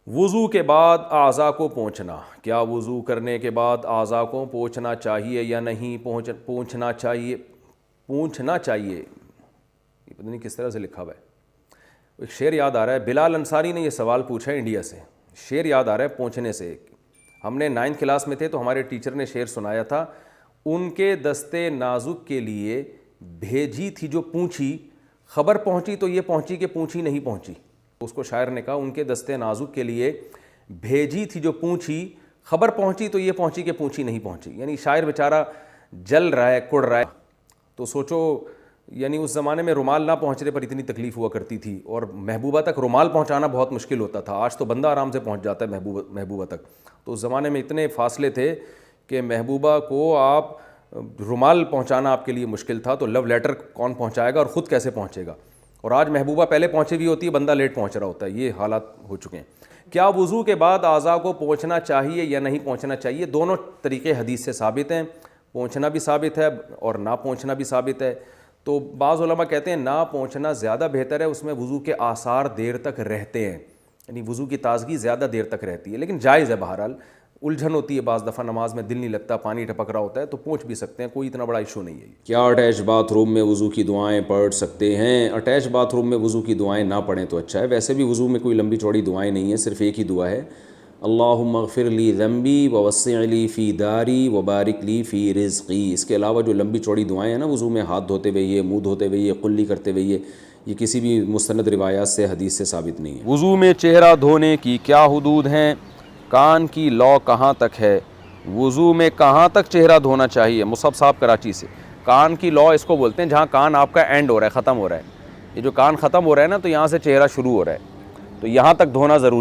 वुज़ू के बाद आज़ा को पोंछना, क्या वुज़ू करने के बाद आज़ा को पोंछना चाहिए या नहीं? पोंछना चाहिए, पूछना चाहिए, ये पता नहीं किस तरह से लिखा हुआ है। एक शेर याद आ रहा है, बिलाल अंसारी ने ये सवाल पूछा है इंडिया से। शेर याद आ रहा है पोंछने से। हमने 9th क्लास में थे तो हमारे टीचर ने शेर सुनाया था, उनके दस्ते नाजुक के लिए भेजी थी जो पूंछी, खबर पहुंची तो ये पहुंची कि पूंछी नहीं पहुंची। उसको शायर ने कहा, उनके दस्ते नाजुक के लिए भेजी थी जो पूंछी, खबर पहुंची तो ये पहुंची कि पूंछी नहीं पहुंची। यानी शायर बेचारा जल रहा है, कुड़ रहा है। तो सोचो, यानी उस ज़माने में रुमाल ना पहुंचने पर इतनी तकलीफ़ हुआ करती थी और महबूबा तक रुमाल पहुंचाना बहुत मुश्किल होता था। आज तो बंदा आराम से पहुंच जाता है महबूबा तक। तो उस ज़माने में इतने फासले थे कि महबूबा को आप रुमाल पहुंचाना आपके लिए मुश्किल था। तो लव लेटर कौन पहुंचाएगा और ख़ुद कैसे पहुंचेगा। और आज महबूबा पहले पहुंची हुई होती है, बंदा लेट पहुंच रहा होता है। ये हालात हो चुके हैं। क्या वुज़ू के बाद आज़ा को पोंछना चाहिए या नहीं पोंछना चाहिए? दोनों तरीके हदीस से साबित हैं। पोंछना भी साबित है और ना पोंछना भी साबित है। तो बाज़ उलमा कहते हैं ना पोंछना ज़्यादा बेहतर है, उसमें वुज़ू के आसार देर तक रहते हैं, यानी वुज़ू की ताज़गी ज़्यादा देर तक रहती है। लेकिन जायज़ है, बहरहाल उलझन होती है, बाज़ दफ़ा नमाज में दिल नहीं लगता, पानी टपक रहा होता है, तो पोंछ भी सकते हैं, कोई इतना बड़ा इशू नहीं है। क्या अटैच बाथरूम में वज़ू की दुआएं पढ़ सकते हैं? अटैच बाथरूम में वज़ू की दुआएं ना पढ़ें तो अच्छा है। वैसे भी वज़ू में कोई लंबी चौड़ी दुआएं नहीं है, सिर्फ़ एक ही दुआ है, अल्लाहुम्मा ग़फ़िर ली ज़ंबी व वस्सिअ ली फ़ी दारी व बारिक ली फ़ी रिज़्क़ी। इसके अलावा जो लंबी चौड़ी दुआएं हैं ना वज़ू में, हाथ धोते हुए ये, मुँह धोते हुए ये, कुल्ली करते हुए ये किसी भी मुस्तनद रिवायात से, हदीस से साबित नहीं है। वुज़ू में चेहरा धोने की क्या हुदूद हैं? कान की लौ कहाँ तक है? वुज़ू में कहाँ तक चेहरा धोना चाहिए? मुसब साहब कराची से। कान की लौ इसको बोलते हैं जहाँ कान आपका एंड हो रहा है, ख़त्म हो रहा है। ये जो कान ख़त्म हो रहा है ना, तो यहाँ से चेहरा शुरू हो रहा है, तो यहाँ तक धोना ज़रूरी।